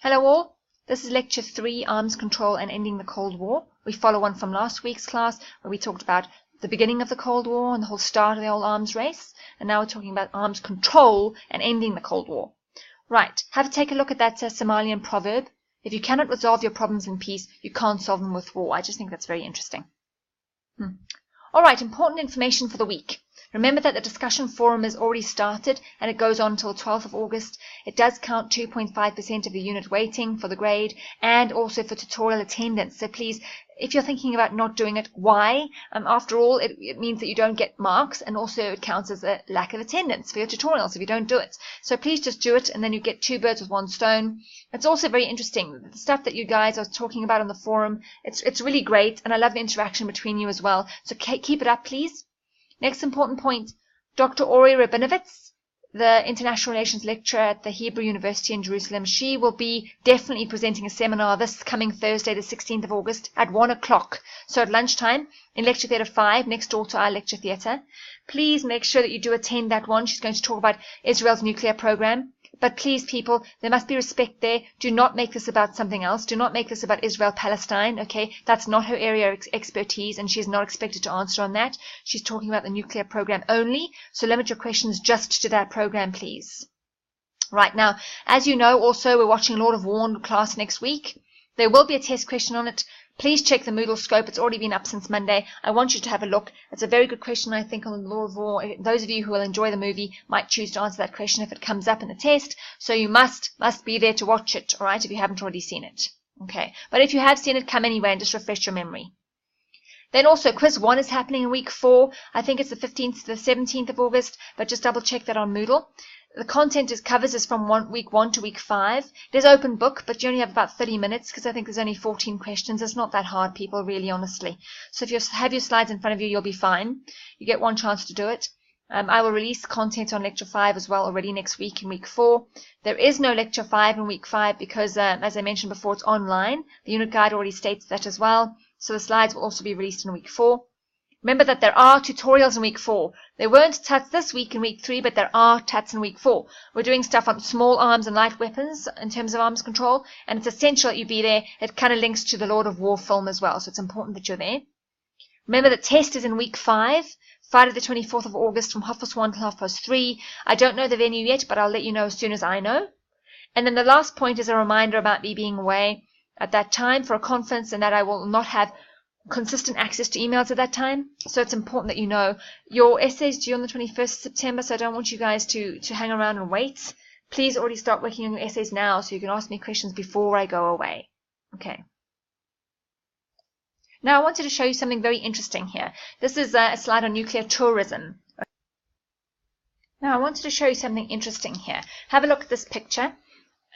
Hello all, this is Lecture 3, Arms Control and Ending the Cold War. We follow on from last week's class where we talked about the beginning of the Cold War and the whole start of the old arms race. And now we're talking about arms control and ending the Cold War. Right, take a look at that Somalian proverb. If you cannot resolve your problems in peace, you can't solve them with war. I just think that's very interesting. Alright, important information for the week. Remember that the discussion forum is already started and it goes on until 12th of August. It does count 2.5% of the unit weighting for the grade and also for tutorial attendance. So please, if you're thinking about not doing it, why? After all, it means that you don't get marks and also it counts as a lack of attendance for your tutorials if you don't do it. So please just do it and then you get two birds with one stone. It's also very interesting. The stuff that you guys are talking about on the forum, it's really great and I love the interaction between you as well. So keep it up, please. Next important point, Dr. Ori Rabinovitz, the International Relations lecturer at the Hebrew University in Jerusalem, she will be definitely presenting a seminar this coming Thursday, the 16th of August at 1 o'clock. So at lunchtime in Lecture Theatre 5, next door to our lecture theatre. Please make sure that you do attend that one. She's going to talk about Israel's nuclear program. But please, people, there must be respect there. Do not make this about something else. Do not make this about Israel-Palestine, okay? That's not her area of expertise, and she's not expected to answer on that. She's talking about the nuclear program only, so limit your questions just to that program, please. Right, now, as you know, also, we're watching Lord of War class next week. There will be a test question on it. Please check the Moodle scope. It's already been up since Monday. I want you to have a look. It's a very good question, I think, on the Lord of War. Those of you who will enjoy the movie might choose to answer that question if it comes up in the test. So you must be there to watch it, all right, if you haven't already seen it. Okay. But if you have seen it, come anyway and just refresh your memory. Then also, Quiz 1 is happening in week 4. I think it's the 15th to the 17th of August, but just double check that on Moodle. The content covers is from week 1 to week 5. It is open book, but you only have about 30 minutes because I think there's only 14 questions. It's not that hard, people, really, honestly. So if you have your slides in front of you, you'll be fine. You get one chance to do it. I will release content on Lecture 5 as well already next week in week 4. There is no Lecture 5 in week 5 because, as I mentioned before, it's online. The unit guide already states that as well. So the slides will also be released in week 4. Remember that there are tutorials in week 4. There weren't TUTs this week in week 3, but there are TUTs in week 4. We're doing stuff on small arms and light weapons in terms of arms control, and it's essential that you be there. It kind of links to the Lord of War film as well, so it's important that you're there. Remember the test is in week 5, Friday the 24th of August from 1:30 to 3:30. I don't know the venue yet, but I'll let you know as soon as I know. And then the last point is a reminder about me being away at that time for a conference and that I will not have consistent access to emails at that time, so it's important that you know. Your essay's due on the 21st of September, so I don't want you guys to hang around and wait. Please already start working on your essays now so you can ask me questions before I go away. Okay. Now I wanted to show you something very interesting here. This is a slide on nuclear tourism. Now I wanted to show you something interesting here. Have a look at this picture.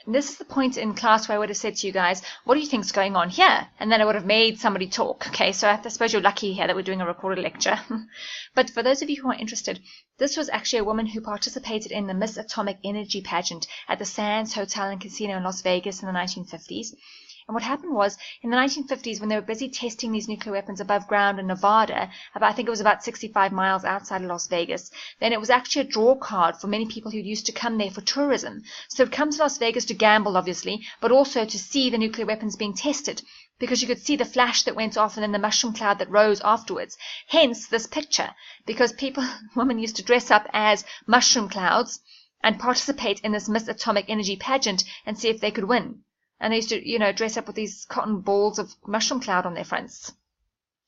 And this is the point in class where I would have said to you guys, what do you think is going on here? And then I would have made somebody talk. Okay, so I suppose you're lucky here that we're doing a recorded lecture. But for those of you who are interested, this was actually a woman who participated in the Miss Atomic Energy pageant at the Sands Hotel and Casino in Las Vegas in the 1950s. And what happened was, in the 1950s, when they were busy testing these nuclear weapons above ground in Nevada, I think it was about 65 miles outside of Las Vegas, then it was actually a draw card for many people who used to come there for tourism. So it comes to Las Vegas to gamble, obviously, but also to see the nuclear weapons being tested, because you could see the flash that went off and then the mushroom cloud that rose afterwards. Hence this picture, because women used to dress up as mushroom clouds and participate in this Miss Atomic Energy pageant and see if they could win. And they used to, dress up with these cotton balls of mushroom cloud on their fronts.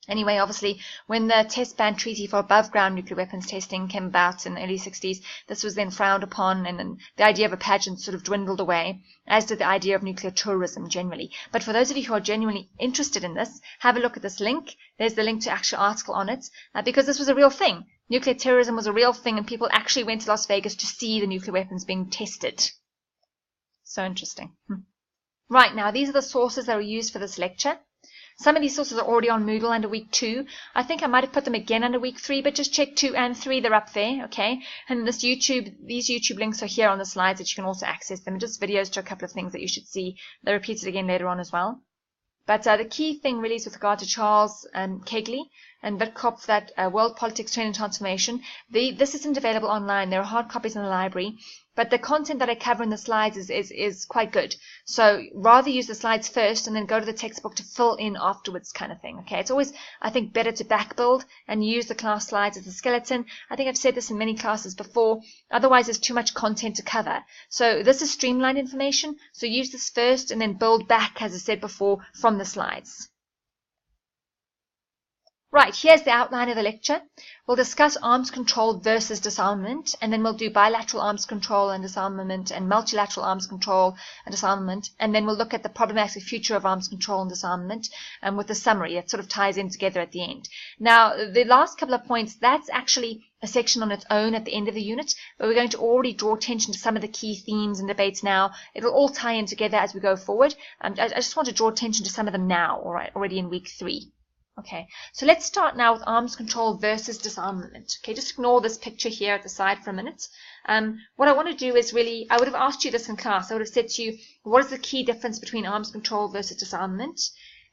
Anyway, obviously, when the test ban treaty for above-ground nuclear weapons testing came about in the early 60s, this was then frowned upon, and then the idea of a pageant sort of dwindled away, as did the idea of nuclear tourism generally. But for those of you who are genuinely interested in this, have a look at this link. There's the link to an actual article on it, because this was a real thing. Nuclear terrorism was a real thing, and people actually went to Las Vegas to see the nuclear weapons being tested. So interesting. Right, now these are the sources that were used for this lecture. Some of these sources are already on Moodle under week 2. I think I might have put them again under week 3, but just check 2 and 3, they're up there, okay? And these YouTube links are here on the slides that you can also access them. Just videos to a couple of things that you should see. They're repeated again later on as well. But the key thing really is with regard to Charles Kegley and Witkopf, that World Politics Trend and Transformation. This isn't available online. There are hard copies in the library. but the content that I cover in the slides is quite good. So rather use the slides first and then go to the textbook to fill in afterwards kind of thing. Okay, it's always, I think, better to back build and use the class slides as a skeleton. I think I've said this in many classes before. Otherwise, there's too much content to cover. So this is streamlined information. So use this first and then build back, as I said before, from the slides. Right, here's the outline of the lecture. We'll discuss arms control versus disarmament, and then we'll do bilateral arms control and disarmament and multilateral arms control and disarmament, and then we'll look at the problematic future of arms control and disarmament with the summary. It sort of ties in together at the end. Now, the last couple of points, that's actually a section on its own at the end of the unit, but we're going to already draw attention to some of the key themes and debates now. It'll all tie in together as we go forward. I just want to draw attention to some of them now, all right, already in week 3. Okay, so let's start now with arms control versus disarmament. Okay, just ignore this picture here at the side for a minute. What I want to do is really, I would have asked you this in class. I would have said to you, what is the key difference between arms control versus disarmament?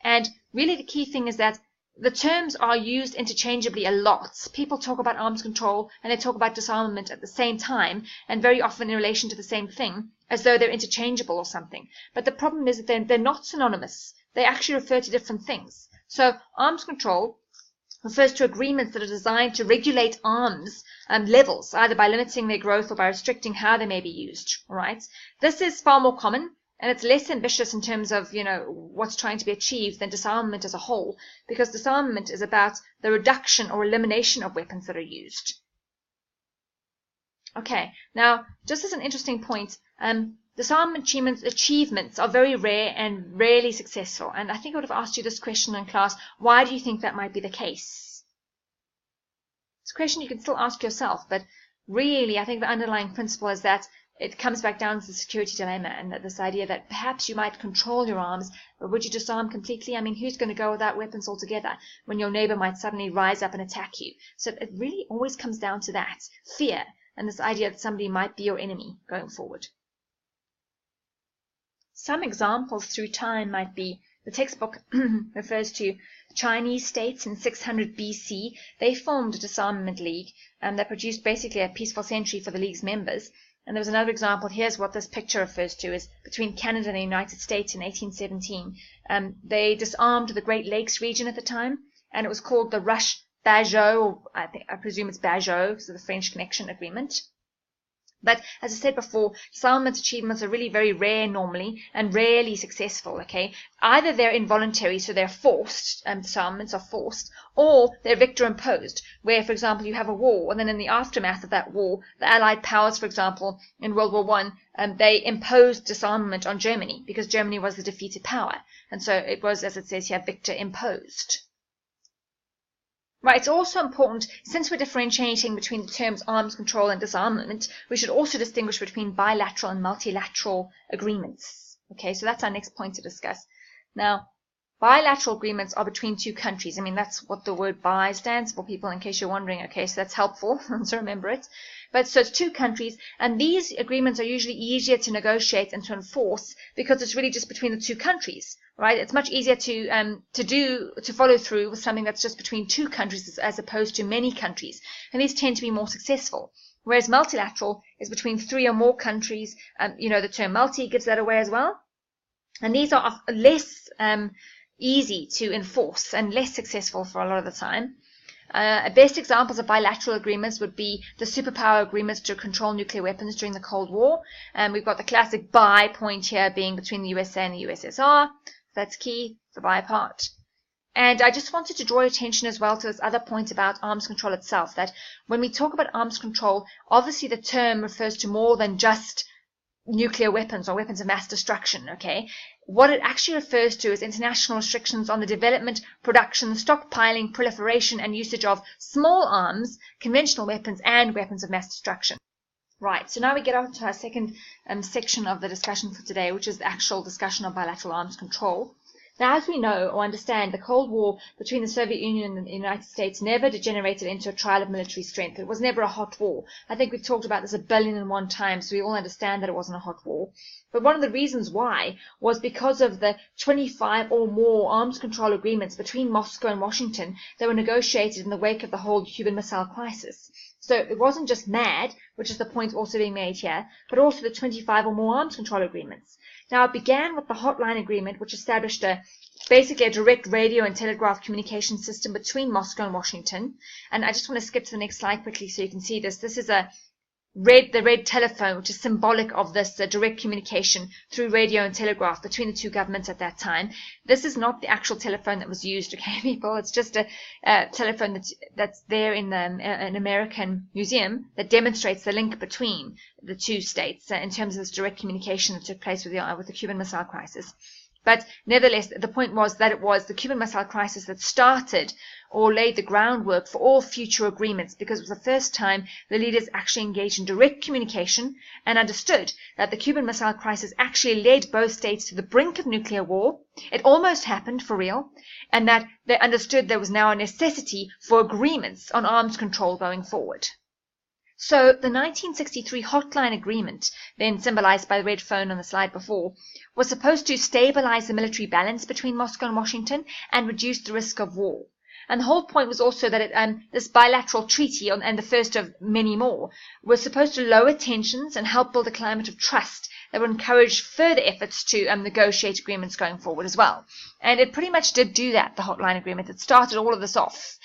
And really the key thing is that the terms are used interchangeably a lot. People talk about arms control and they talk about disarmament at the same time, and very often in relation to the same thing, as though they're interchangeable or something. But the problem is that they're not synonymous. They actually refer to different things. So arms control refers to agreements that are designed to regulate arms levels, either by limiting their growth or by restricting how they may be used. All right. This is far more common, and it's less ambitious in terms of, what's trying to be achieved than disarmament as a whole, because disarmament is about the reduction or elimination of weapons that are used. Okay. Now, just as an interesting point, disarmament achievements are very rare and rarely successful. And I think I would have asked you this question in class. Why do you think that might be the case? It's a question you can still ask yourself, but really I think the underlying principle is that it comes back down to the security dilemma, and that this idea that perhaps you might control your arms, but would you disarm completely? I mean, who's going to go without weapons altogether when your neighbor might suddenly rise up and attack you? So it really always comes down to that fear and this idea that somebody might be your enemy going forward. Some examples through time might be, the textbook refers to Chinese states in 600 BC. They formed a disarmament league that produced basically a peaceful century for the league's members. And there was another example. Here's what this picture refers to, is between Canada and the United States in 1817. They disarmed the Great Lakes region at the time, and it was called the Rush-Bagot, or I presume it's Bagot, so the French Connection Agreement. But as I said before, disarmament achievements are really very rare normally and rarely successful, okay? Either they're involuntary, so they're forced, disarmaments are forced, or they're victor imposed, where, for example, you have a war, and then in the aftermath of that war, the Allied powers, for example, in World War I, they imposed disarmament on Germany because Germany was the defeated power. And so it was, as it says here, victor imposed. Right, it's also important, since we're differentiating between the terms arms control and disarmament, we should also distinguish between bilateral and multilateral agreements. Okay, so that's our next point to discuss. Now, bilateral agreements are between two countries. I mean, that's what the word bi stands for, people, in case you're wondering. Okay, so that's helpful, so remember it. But so it's two countries, and these agreements are usually easier to negotiate and to enforce because it's really just between the two countries, right? It's much easier to follow through with something that's just between two countries as opposed to many countries, and these tend to be more successful. Whereas multilateral is between 3 or more countries. The term multi gives that away as well, and these are less easy to enforce and less successful for a lot of the time. Best examples of bilateral agreements would be the superpower agreements to control nuclear weapons during the Cold War. We've got the classic bi point here being between the USA and the USSR. That's key, the bi part. And I just wanted to draw your attention as well to this other point about arms control itself, that when we talk about arms control, obviously the term refers to more than just nuclear weapons or weapons of mass destruction, okay? What it actually refers to is international restrictions on the development, production, stockpiling, proliferation, and usage of small arms, conventional weapons, and weapons of mass destruction. Right, so now we get on to our second section of the discussion for today, which is the actual discussion of bilateral arms control. Now, as we know or understand, the Cold War between the Soviet Union and the United States never degenerated into a trial of military strength. It was never a hot war. I think we've talked about this 1,000,000,001 times, so we all understand that it wasn't a hot war. But one of the reasons why was because of the 25 or more arms control agreements between Moscow and Washington that were negotiated in the wake of the whole Cuban Missile Crisis. So it wasn't just MAD, which is the point also being made here, but also the 25 or more arms control agreements. Now, it began with the Hotline Agreement, which established basically a direct radio and telegraph communication system between Moscow and Washington. And I just want to skip to the next slide quickly so you can see this. This is the red telephone, which is symbolic of this direct communication through radio and telegraph between the two governments at that time. This is not the actual telephone that was used, okay, people? It's just a telephone that's there in an American museum that demonstrates the link between the two states in terms of this direct communication that took place with the Cuban Missile Crisis. But nevertheless, the point was that it was the Cuban Missile Crisis that started or laid the groundwork for all future agreements, because it was the first time the leaders actually engaged in direct communication and understood that the Cuban Missile Crisis actually led both states to the brink of nuclear war. It almost happened for real, and that they understood there was now a necessity for agreements on arms control going forward. So the 1963 Hotline Agreement, then symbolized by the red phone on the slide before, was supposed to stabilize the military balance between Moscow and Washington and reduce the risk of war. And the whole point was also that this bilateral treaty, and the first of many more, was supposed to lower tensions and help build a climate of trust that would encourage further efforts to negotiate agreements going forward as well. And it pretty much did do that, the Hotline Agreement. It started all of this off.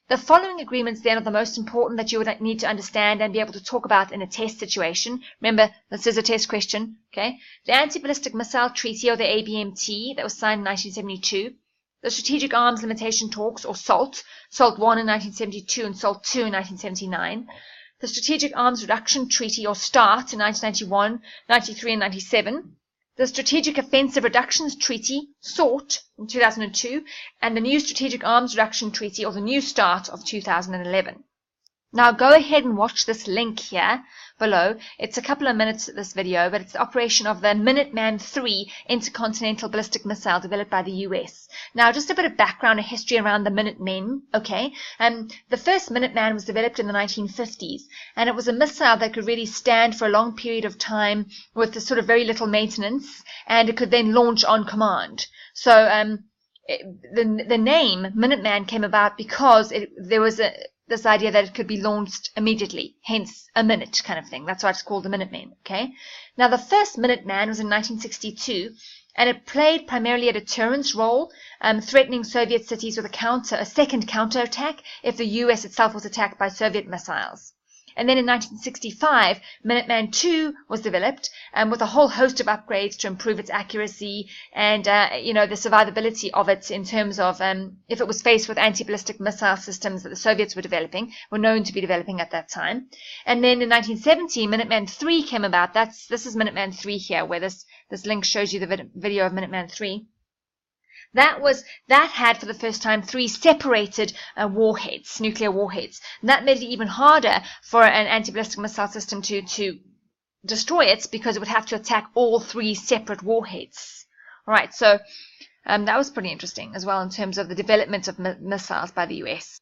The following agreements then are the most important that you would need to understand and be able to talk about in a test situation. Remember, this is a test question, okay? The Anti-Ballistic Missile Treaty, or the ABMT, that was signed in 1972. The Strategic Arms Limitation Talks, or SALT, SALT I in 1972 and SALT II in 1979. The Strategic Arms Reduction Treaty, or START, in 1991, 93 and 97. The Strategic Offensive Reductions Treaty, SORT, in 2002, and the new Strategic Arms Reduction Treaty, or the New START, of 2011. Now go ahead and watch this link here below. It's a couple of minutes of this video, but it's the operation of the Minuteman III intercontinental ballistic missile developed by the US. Now just a bit of background and history around the Minutemen, okay? The first Minuteman was developed in the 1950s, and it was a missile that could really stand for a long period of time with sort of very little maintenance, and it could then launch on command. So the name Minuteman came about because there was this idea that it could be launched immediately, hence a minute kind of thing. That's why it's called the Minuteman, okay? Now, the first Minuteman was in 1962, and it played primarily a deterrence role, threatening Soviet cities with a second counterattack if the US itself was attacked by Soviet missiles. And then in 1965, Minuteman II was developed with a whole host of upgrades to improve its accuracy and, the survivability of it in terms of if it was faced with anti-ballistic missile systems that the Soviets were known to be developing at that time. And then in 1970, Minuteman III came about. This is Minuteman III here, where this link shows you the video of Minuteman III. That had for the first time 3 separated warheads, nuclear warheads. And that made it even harder for an anti-ballistic missile system to destroy it, because it would have to attack all 3 separate warheads. All right, so that was pretty interesting as well in terms of the development of missiles by the US.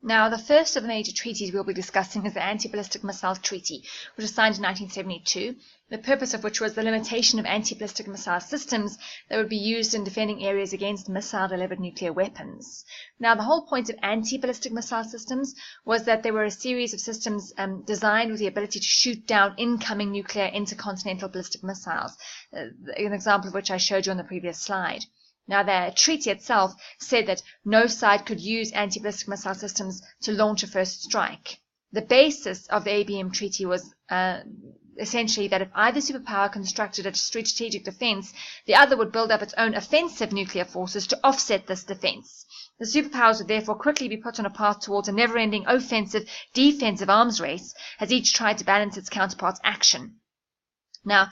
Now, the first of the major treaties we'll be discussing is the Anti-Ballistic Missile Treaty, which was signed in 1972, the purpose of which was the limitation of anti-ballistic missile systems that would be used in defending areas against missile-delivered nuclear weapons. Now, the whole point of anti-ballistic missile systems was that they were a series of systems designed with the ability to shoot down incoming nuclear intercontinental ballistic missiles, an example of which I showed you on the previous slide. Now, the treaty itself said that no side could use anti-ballistic missile systems to launch a first strike. The basis of the ABM treaty was essentially that if either superpower constructed a strategic defense, the other would build up its own offensive nuclear forces to offset this defense. The superpowers would therefore quickly be put on a path towards a never-ending offensive-defensive arms race, as each tried to balance its counterpart's action. Now,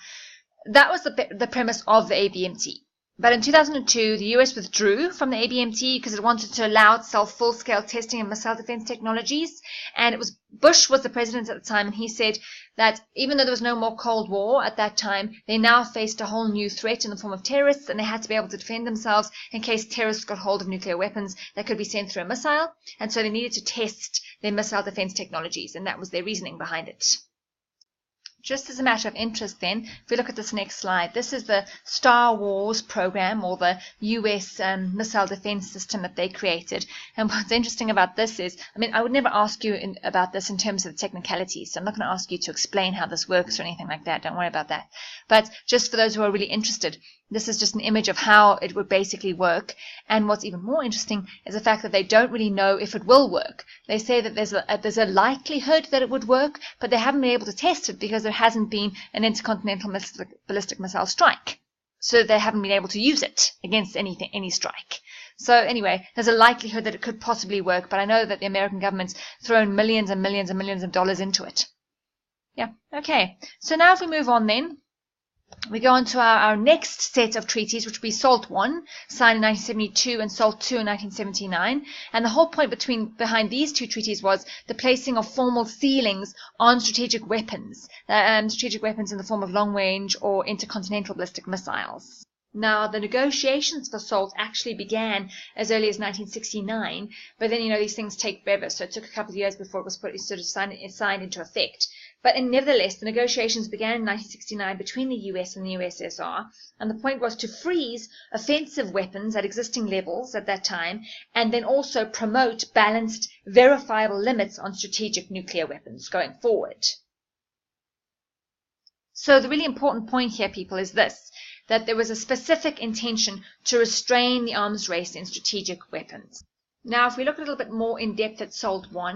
that was the premise of the ABMT. But in 2002, the US withdrew from the ABMT because it wanted to allow itself full-scale testing of missile defense technologies. And Bush was the president at the time, and he said that even though there was no more Cold War at that time, they now faced a whole new threat in the form of terrorists, and they had to be able to defend themselves in case terrorists got hold of nuclear weapons that could be sent through a missile. And so they needed to test their missile defense technologies, and that was their reasoning behind it. Just as a matter of interest then, if we look at this next slide, this is the Star Wars program, or the US missile defense system that they created. And what's interesting about this is, I mean, I would never ask you about this in terms of the technicalities, so I'm not going to ask you to explain how this works or anything like that. Don't worry about that. But just for those who are really interested, this is just an image of how it would basically work. And what's even more interesting is the fact that they don't really know if it will work. They say that there's a likelihood that it would work, but they haven't been able to test it because there hasn't been an intercontinental ballistic missile strike. So they haven't been able to use it against any strike. So anyway, there's a likelihood that it could possibly work, but I know that the American government's thrown millions and millions and millions of dollars into it. Yeah, okay. So now if we move on then, we go on to our next set of treaties, which would be SALT I, signed in 1972, and SALT II in 1979. And the whole point behind these two treaties was the placing of formal ceilings on strategic weapons in the form of long-range or intercontinental ballistic missiles. Now, the negotiations for SALT actually began as early as 1969, but then, these things take forever, so it took a couple of years before it was signed into effect. But nevertheless, the negotiations began in 1969 between the US and the USSR, and the point was to freeze offensive weapons at existing levels at that time, and then also promote balanced, verifiable limits on strategic nuclear weapons going forward. So the really important point here, people, is this, that there was a specific intention to restrain the arms race in strategic weapons. Now, if we look a little bit more in depth at SALT I,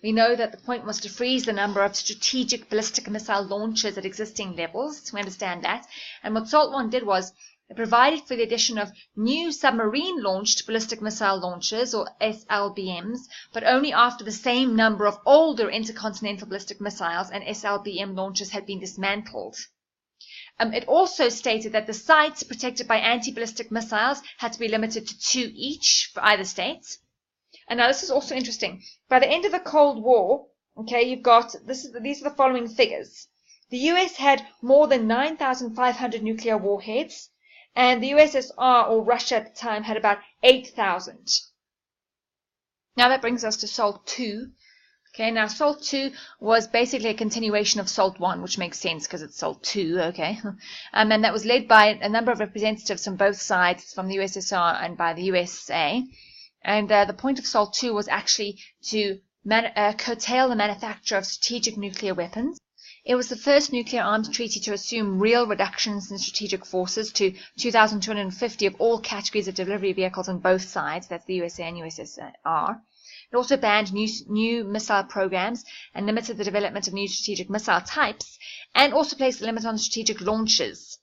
we know that the point was to freeze the number of strategic ballistic missile launches at existing levels. We understand that. And what SALT I did was it provided for the addition of new submarine-launched ballistic missile launchers, or SLBMs, but only after the same number of older intercontinental ballistic missiles and SLBM launchers had been dismantled. It also stated that the sites protected by anti-ballistic missiles had to be limited to 2 each for either state. And now this is also interesting. By the end of the Cold War, okay, you've got, these are the following figures. The US had more than 9,500 nuclear warheads, and the USSR, or Russia at the time, had about 8,000. Now that brings us to SALT II. Okay, now SALT II was basically a continuation of SALT I, which makes sense because it's SALT II, okay. And that was led by a number of representatives from both sides, from the USSR and by the USA. And the point of SALT II was actually to curtail the manufacture of strategic nuclear weapons. It was the first nuclear arms treaty to assume real reductions in strategic forces to 2,250 of all categories of delivery vehicles on both sides, that's the USA and USSR. It also banned new missile programs and limited the development of new strategic missile types, and also placed a limit on strategic launches.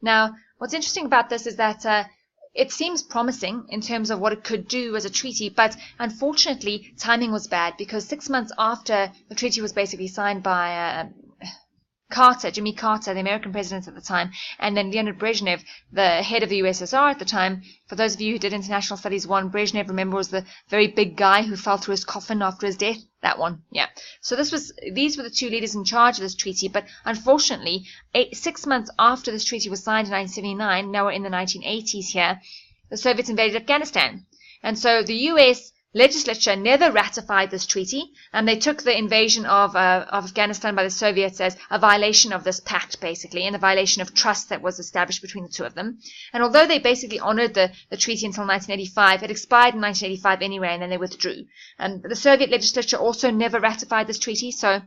Now, what's interesting about this is that it seems promising in terms of what it could do as a treaty, but unfortunately timing was bad, because 6 months after the treaty was basically signed by Jimmy Carter, the American president at the time, and then Leonid Brezhnev, the head of the USSR at the time. For those of you who did International Studies 1, Brezhnev, remember, was the very big guy who fell through his coffin after his death. That one, yeah. So these were the two leaders in charge of this treaty, but unfortunately, 6 months after this treaty was signed in 1979, now we're in the 1980s here, the Soviets invaded Afghanistan. And so the US legislature never ratified this treaty, and they took the invasion of Afghanistan by the Soviets as a violation of this pact, basically, and a violation of trust that was established between the two of them. And although they basically honored the treaty until 1985, it expired in 1985 anyway, and then they withdrew. And the Soviet legislature also never ratified this treaty, so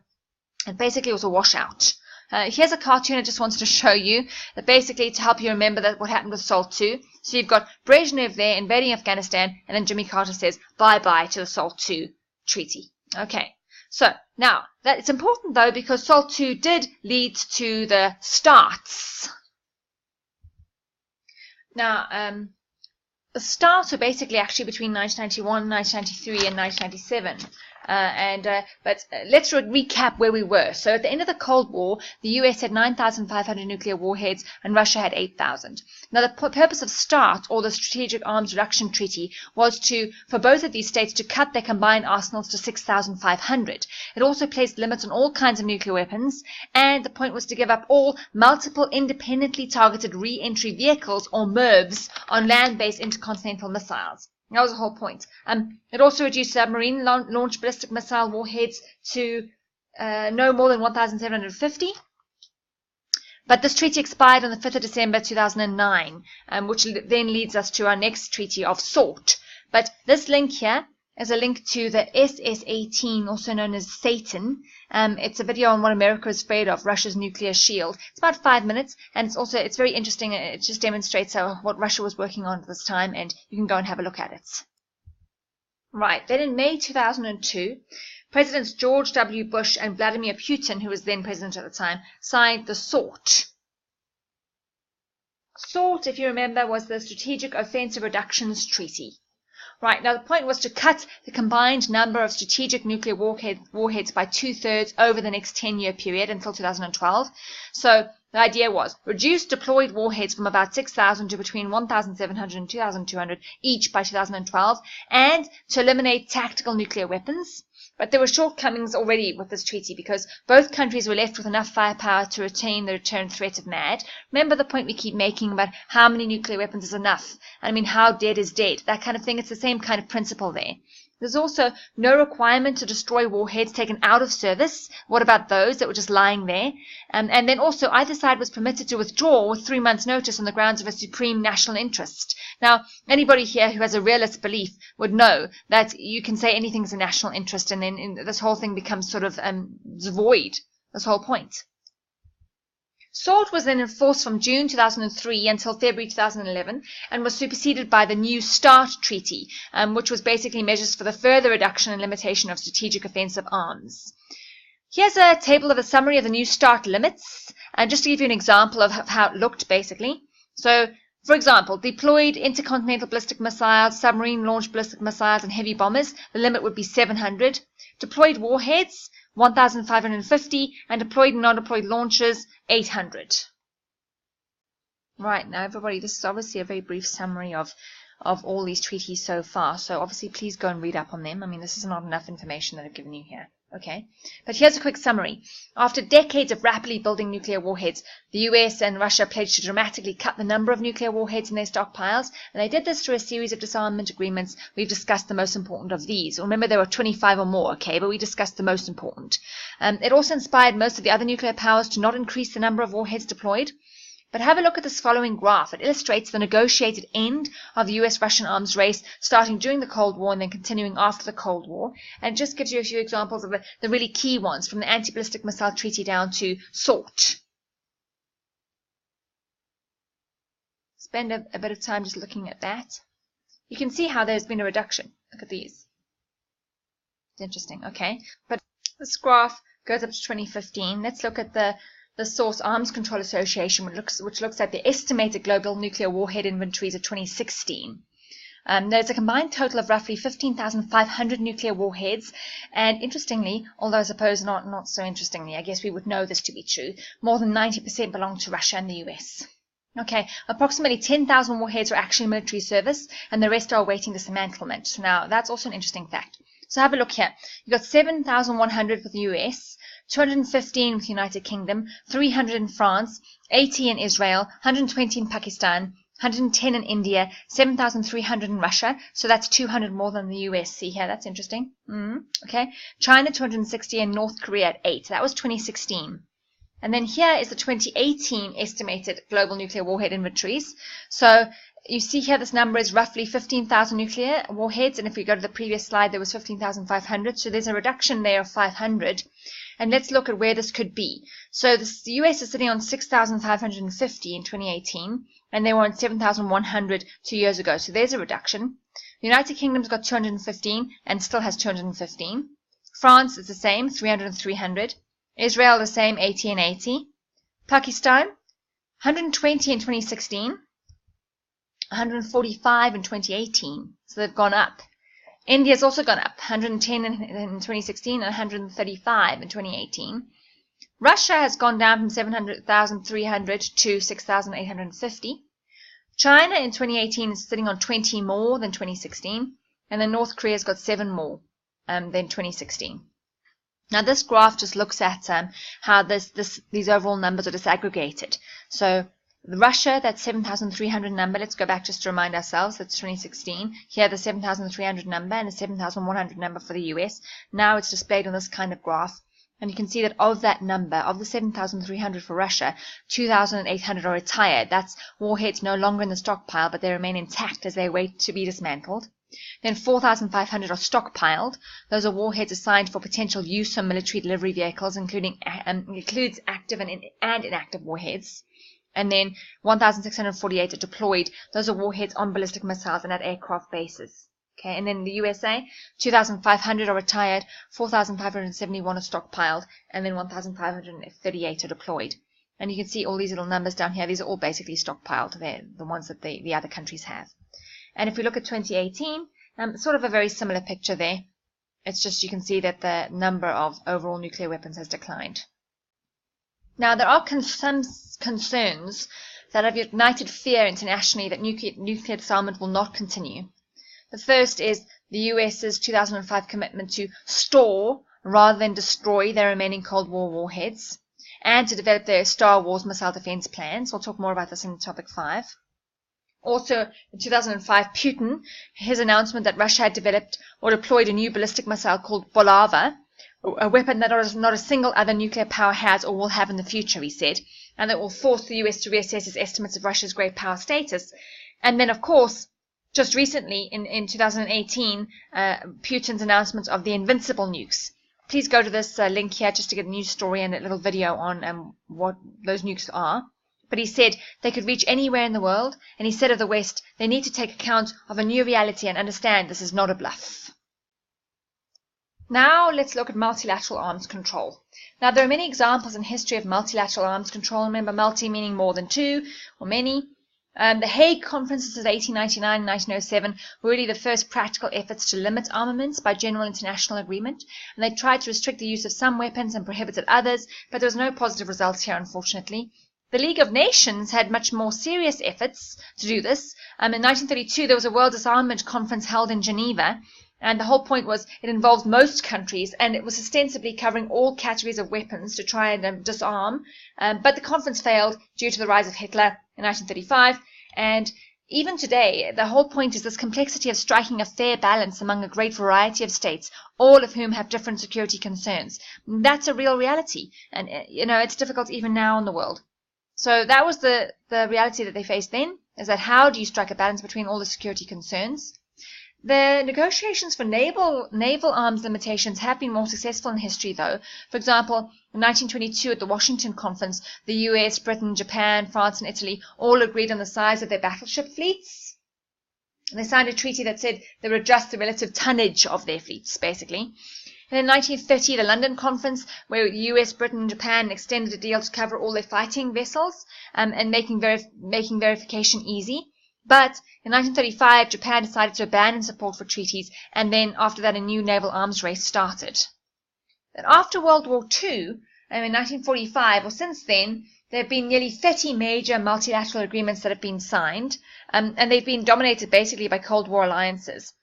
it basically was a washout. Here's a cartoon I just wanted to show you, that basically to help you remember that what happened with SALT II. So you've got Brezhnev there invading Afghanistan, and then Jimmy Carter says bye-bye to the SALT II treaty. Okay, so now that it's important though, because SALT II did lead to the STARTs. Now, the STARTs were basically actually between 1991, 1993, and 1997. But let's recap where we were. So at the end of the Cold War, the US had 9,500 nuclear warheads and Russia had 8,000. Now the purpose of START, or the Strategic Arms Reduction Treaty, was for both of these states to cut their combined arsenals to 6,500. It also placed limits on all kinds of nuclear weapons, and the point was to give up all multiple independently targeted re-entry vehicles, or MIRVs, on land-based intercontinental missiles. That was the whole point. It also reduced submarine launched ballistic missile warheads to no more than 1,750, But this treaty expired on the 5th of December 2009, which then leads us to our next treaty of SALT. But this link here is a link to the SS-18, also known as Satan. It's a video on what America is afraid of, Russia's nuclear shield. It's about 5 minutes, and it's very interesting. It just demonstrates what Russia was working on at this time, and you can go and have a look at it. Right, then in May 2002, Presidents George W. Bush and Vladimir Putin, who was then president at the time, signed the SALT. SALT, if you remember, was the Strategic Offensive Reductions Treaty. Right, now the point was to cut the combined number of strategic nuclear warheads by 2/3 over the next 10-year period until 2012. So the idea was reduce deployed warheads from about 6,000 to between 1,700 and 2,200 each by 2012, and to eliminate tactical nuclear weapons. But there were shortcomings already with this treaty because both countries were left with enough firepower to retain the deterrent threat of MAD. Remember the point we keep making about how many nuclear weapons is enough? I mean, how dead is dead? That kind of thing. It's the same kind of principle there. There's also no requirement to destroy warheads taken out of service. What about those that were just lying there? And then also either side was permitted to withdraw with 3 months' notice on the grounds of a supreme national interest. Now, anybody here who has a realist belief would know that you can say anything's a national interest, and then this whole thing becomes sort of void, this whole point. SALT was then enforced from June 2003 until February 2011 and was superseded by the New START Treaty, which was basically measures for the further reduction and limitation of strategic offensive arms. Here's a table of a summary of the New START limits, just to give you an example of how it looked basically. So, for example, deployed intercontinental ballistic missiles, submarine-launched ballistic missiles, and heavy bombers, the limit would be 700. Deployed warheads, 1,550, and deployed and non-deployed launchers, 800. Right, now everybody, this is obviously a very brief summary of all these treaties so far, so obviously please go and read up on them. I mean, this is not enough information that I've given you here. Okay, but here's a quick summary. After decades of rapidly building nuclear warheads, the US and Russia pledged to dramatically cut the number of nuclear warheads in their stockpiles, and they did this through a series of disarmament agreements. We've discussed the most important of these. Remember, there were 25 or more, okay, but we discussed the most important. It also inspired most of the other nuclear powers to not increase the number of warheads deployed. But have a look at this following graph. It illustrates the negotiated end of the US-Russian arms race starting during the Cold War and then continuing after the Cold War. And it just gives you a few examples of the really key ones, from the Anti-Ballistic Missile Treaty down to SALT. Spend a bit of time just looking at that. You can see how there's been a reduction. Look at these. It's interesting, okay? But this graph goes up to 2015. Let's look at the Source Arms Control Association, which looks at the estimated global nuclear warhead inventories of 2016. There's a combined total of roughly 15,500 nuclear warheads, and interestingly, although I suppose not so interestingly, I guess we would know this to be true, more than 90% belong to Russia and the US. Okay, approximately 10,000 warheads are actually in military service, and the rest are awaiting dismantlement. Now, that's also an interesting fact. So have a look here. You've got 7,100 with the US, 215 with the United Kingdom, 300 in France, 80 in Israel, 120 in Pakistan, 110 in India, 7,300 in Russia, so that's 200 more than the US. See here, that's interesting. Okay, China 260 and North Korea at 8. That was 2016. And then here is the 2018 estimated global nuclear warhead inventories. So you see here this number is roughly 15,000 nuclear warheads, and if we go to the previous slide, there was 15,500, so there's a reduction there of 500. And let's look at where this could be. So the US is sitting on 6,550 in 2018, and they were on 7,100 2 years ago. So there's a reduction. The United Kingdom's got 215 and still has 215. France is the same, 300 and 300. Israel the same, 80 and 80. Pakistan, 120 in 2016, 145 in 2018. So they've gone up. India's also gone up, 110 in 2016 and 135 in 2018. Russia has gone down from 700,300 to 6,850. China in 2018 is sitting on 20 more than 2016, and then North Korea's got 7 more than 2016. Now this graph just looks at how these overall numbers are disaggregated. So Russia, that 7,300 number, let's go back just to remind ourselves, that's 2016. Here the 7,300 number and the 7,100 number for the US. Now it's displayed on this kind of graph. And you can see that of that number, of the 7,300 for Russia, 2,800 are retired. That's warheads no longer in the stockpile, but they remain intact as they wait to be dismantled. Then 4,500 are stockpiled. Those are warheads assigned for potential use on military delivery vehicles, includes active and inactive warheads. And then 1,648 are deployed. Those are warheads on ballistic missiles and at aircraft bases. Okay, and then in the USA, 2,500 are retired, 4,571 are stockpiled, and then 1,538 are deployed. And you can see all these little numbers down here. These are all basically stockpiled. They're the ones that the other countries have. And if we look at 2018, sort of a very similar picture there. It's just you can see that the number of overall nuclear weapons has declined. Now, there are some concerns that have ignited fear internationally that nuclear disarmament will not continue. The first is the US's 2005 commitment to store rather than destroy their remaining Cold War warheads and to develop their Star Wars missile defense plans. We'll talk more about this in topic 5. Also, in 2005, Putin, his announcement that Russia had developed or deployed a new ballistic missile called Bulava, a weapon that not a single other nuclear power has or will have in the future, he said, and that will force the US to reassess its estimates of Russia's great power status. And then, of course, just recently, in 2018, Putin's announcement of the invincible nukes. Please go to this link here just to get a news story and a little video on what those nukes are. But he said they could reach anywhere in the world, and he said of the West, they need to take account of a new reality and understand this is not a bluff. Now let's look at multilateral arms control. Now there are many examples in history of multilateral arms control. Remember, multi meaning more than two or many. The Hague Conferences of 1899 and 1907 were really the first practical efforts to limit armaments by general international agreement, and they tried to restrict the use of some weapons and prohibited others, but there was no positive results here, unfortunately. The League of Nations had much more serious efforts to do this. In 1932, there was a World Disarmament Conference held in Geneva, and the whole point was it involved most countries, and it was ostensibly covering all categories of weapons to try and disarm. But the conference failed due to the rise of Hitler in 1935. And even today, the whole point is this complexity of striking a fair balance among a great variety of states, all of whom have different security concerns. That's a real reality. And, it's difficult even now in the world. So that was the reality that they faced then, is that how do you strike a balance between all the security concerns? The negotiations for naval arms limitations have been more successful in history, though. For example, in 1922 at the Washington Conference, the US, Britain, Japan, France, and Italy all agreed on the size of their battleship fleets. They signed a treaty that said they would adjust the relative tonnage of their fleets, basically. And in 1930, the London Conference, where the US, Britain, and Japan extended a deal to cover all their fighting vessels and making verification easy. But in 1935, Japan decided to abandon support for treaties, and then after that, a new naval arms race started. Then after World War II, in 1945, or since then, there have been nearly 30 major multilateral agreements that have been signed, and they've been dominated basically by Cold War alliances.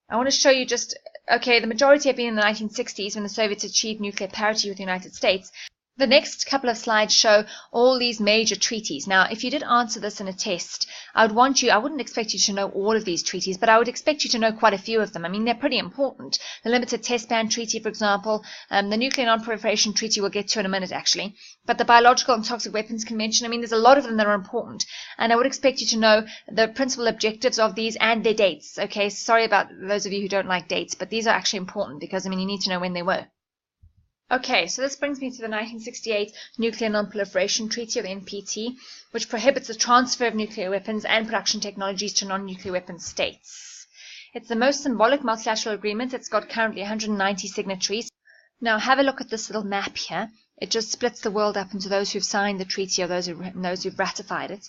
I want to show you the majority have been in the 1960s when the Soviets achieved nuclear parity with the United States. The next couple of slides show all these major treaties. Now, if you did answer this in a test, I wouldn't expect you to know all of these treaties, but I would expect you to know quite a few of them. I mean, they're pretty important. The Limited Test Ban Treaty, for example, the Nuclear Non-Proliferation Treaty we'll get to in a minute, actually. But the Biological and Toxic Weapons Convention, I mean, there's a lot of them that are important. And I would expect you to know the principal objectives of these and their dates. Okay, sorry about those of you who don't like dates, but these are actually important because, you need to know when they were. Okay, so this brings me to the 1968 Nuclear Non-Proliferation Treaty, or the NPT, which prohibits the transfer of nuclear weapons and production technologies to non-nuclear weapon states. It's the most symbolic multilateral agreement. It's got currently 190 signatories. Now, have a look at this little map here. It just splits the world up into those who've signed the treaty or those who've ratified it.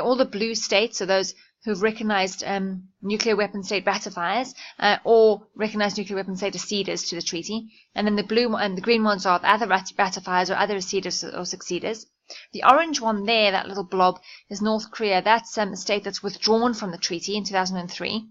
All the blue states are those who've recognized nuclear weapon state ratifiers or recognized nuclear weapon state acceders to the treaty. And then the blue and the green ones are other ratifiers or other acceders or succeeders. The orange one there, that little blob, is North Korea. That's a state that's withdrawn from the treaty in 2003.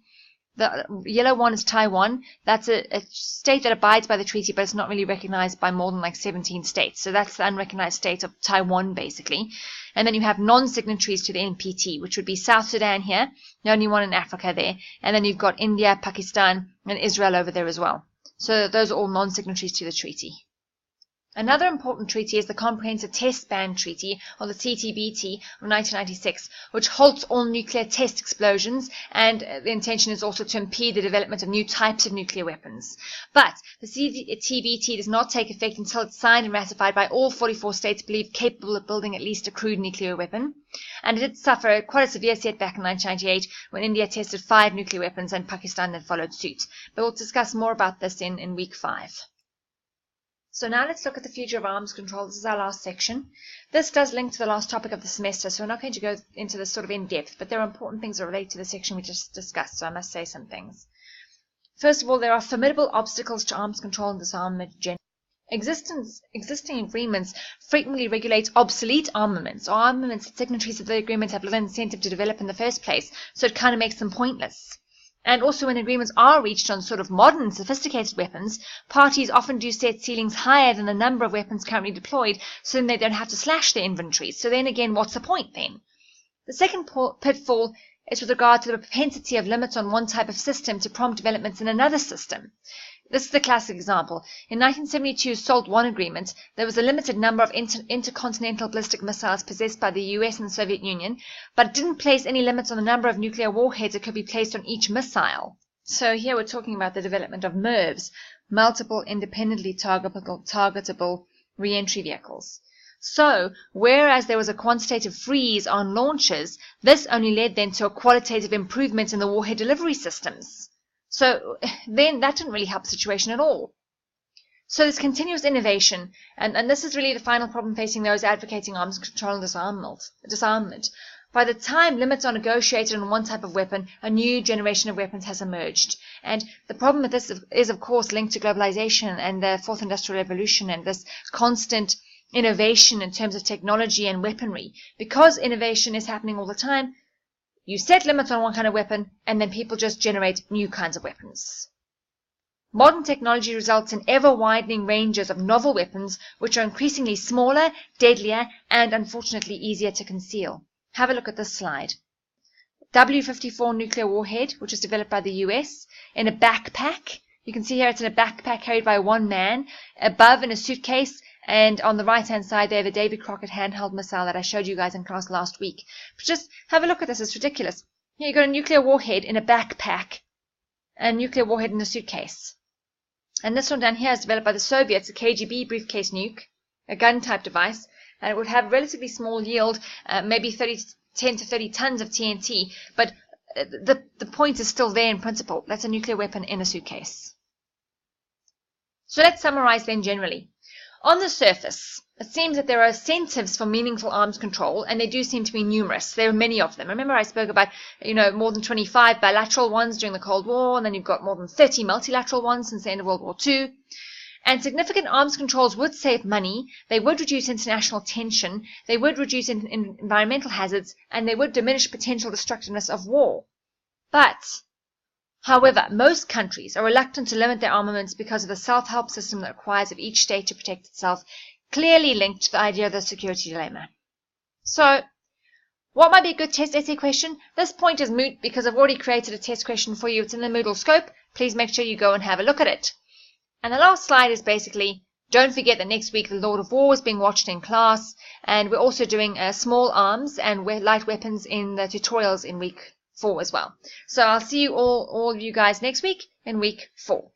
The yellow one is Taiwan. That's a state that abides by the treaty, but it's not really recognized by more than 17 states. So that's the unrecognized state of Taiwan, basically. And then you have non-signatories to the NPT, which would be South Sudan here, the only one in Africa there. And then you've got India, Pakistan, and Israel over there as well. So those are all non-signatories to the treaty. Another important treaty is the Comprehensive Test Ban Treaty, or the CTBT, of 1996, which halts all nuclear test explosions, and the intention is also to impede the development of new types of nuclear weapons. But the CTBT does not take effect until it's signed and ratified by all 44 states believed capable of building at least a crude nuclear weapon. And it did suffer quite a severe setback in 1998 when India tested 5 nuclear weapons and Pakistan then followed suit. But we'll discuss more about this in week 5. So now let's look at the future of arms control. This is our last section. This does link to the last topic of the semester, so we're not going to go into this sort of in depth, but there are important things that relate to the section we just discussed, so I must say some things. First of all, there are formidable obstacles to arms control and disarmament generally. Existing agreements frequently regulate obsolete armaments, or armaments that signatories of the agreement have little incentive to develop in the first place, so it kind of makes them pointless. And also when agreements are reached on sort of modern, sophisticated weapons, parties often do set ceilings higher than the number of weapons currently deployed, so then they don't have to slash their inventories. So then again, what's the point then? The second pitfall is with regard to the propensity of limits on one type of system to prompt developments in another system. This is the classic example. In 1972's SALT I agreement, there was a limited number of intercontinental ballistic missiles possessed by the US and the Soviet Union, but it didn't place any limits on the number of nuclear warheads that could be placed on each missile. So here we're talking about the development of MIRVs, multiple independently targetable re-entry vehicles. So, whereas there was a quantitative freeze on launches, this only led then to a qualitative improvement in the warhead delivery systems. So then that didn't really help the situation at all. So this continuous innovation, and this is really the final problem facing those advocating arms control and disarmament. By the time limits are negotiated on one type of weapon, a new generation of weapons has emerged. And the problem with this is of course linked to globalization and the fourth industrial revolution and this constant innovation in terms of technology and weaponry. Because innovation is happening all the time, you set limits on one kind of weapon, and then people just generate new kinds of weapons. Modern technology results in ever-widening ranges of novel weapons, which are increasingly smaller, deadlier, and unfortunately easier to conceal. Have a look at this slide. W-54 nuclear warhead, which was developed by the US, in a backpack. You can see here it's in a backpack carried by one man, above in a suitcase, and on the right-hand side, they have a Davy Crockett handheld missile that I showed you guys in class last week. But just have a look at this. It's ridiculous. Here you've got a nuclear warhead in a backpack and a nuclear warhead in a suitcase. And this one down here is developed by the Soviets, a KGB briefcase nuke, a gun-type device, and it would have relatively small yield, maybe 10 to 30 tons of TNT. But the point is still there in principle. That's a nuclear weapon in a suitcase. So let's summarize then generally. On the surface, it seems that there are incentives for meaningful arms control, and they do seem to be numerous. There are many of them. Remember I spoke about, more than 25 bilateral ones during the Cold War, and then you've got more than 30 multilateral ones since the end of World War II. And significant arms controls would save money, they would reduce international tension, they would reduce environmental hazards, and they would diminish potential destructiveness of war. However, most countries are reluctant to limit their armaments because of the self-help system that requires of each state to protect itself, clearly linked to the idea of the security dilemma. So, what might be a good test essay question? This point is moot because I've already created a test question for you. It's in the Moodle scope. Please make sure you go and have a look at it. And the last slide is basically, don't forget that next week the Lord of War is being watched in class, and we're also doing small arms and light weapons in the tutorials in week 4 as well. So I'll see you all you guys next week in week 4.